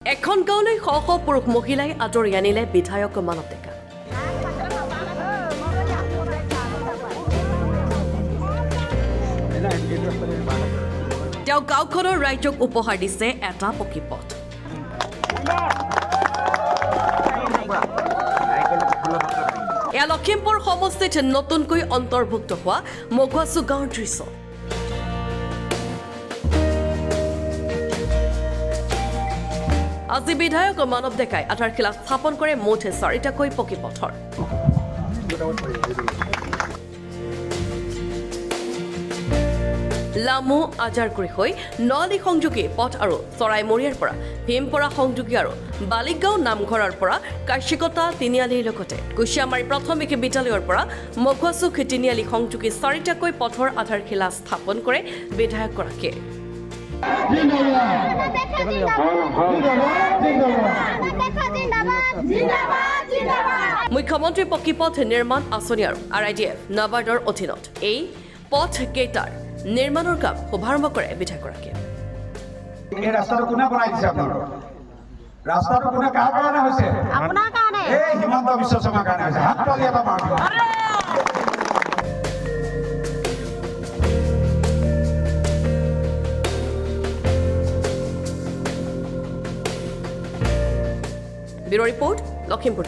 এখন গাঁৱলৈ শ শ পুৰুষ মহিলাই আদৰি আনিলে বিধায়ক মানৱ ডেকা। তেওঁ গাঁওখনৰ ৰাইজক উপহাৰ দিছে এটা পকী পথ। এয়া লখিমপুৰ সমষ্টিত নতুনকৈ অন্তৰ্ভুক্ত হোৱা মগুৱাচু গাঁৱৰ দৃশ্য। আজি বিধায়ক মানৱ ডেকাই আধাৰশিলা স্থাপন কৰে মুঠ 4টাকৈ পকী পথৰ। লামু আজাৰকুৰি হৈ নলী সংযোগী পথ আৰু চৰাইমৰীয়াৰ পৰা ভীমপৰা সংযোগী আৰু বালিগাঁও নামঘৰৰ পৰা কাশীকটা তিনিআলিৰ লগতে কুশিয়ামাৰী প্ৰাথমিক বিদ্যালয়ৰ পৰা মগুৱাচুক তিনিআলি সংযোগী 4টাকৈ পথৰ আধাৰশিলা স্থাপন কৰে বিধায়কগৰাকীয়ে। মুখ্যমন্ত্ৰী পকী পথ নিৰ্মাণ আঁচনি আৰু RIDF নাবাৰ্ডৰ অধীনত এই পথ কেইটাৰ নিৰ্মাণৰ কাম শুভাৰম্ভ কৰে বিধায়কগৰাকীয়ে। এই ৰাস্তাটো কোনে বনাই দিছে আপোনালোকক? ৰাস্তাটো কোনে কাৰ কাৰণে হৈছে? আপোনাৰ কাৰণে। এই হিমন্ত বিশ্ব শৰ্মাৰ কাৰণে হৈছে। হাত তালি এটা মাৰিব। Bureau report Lakhimpur.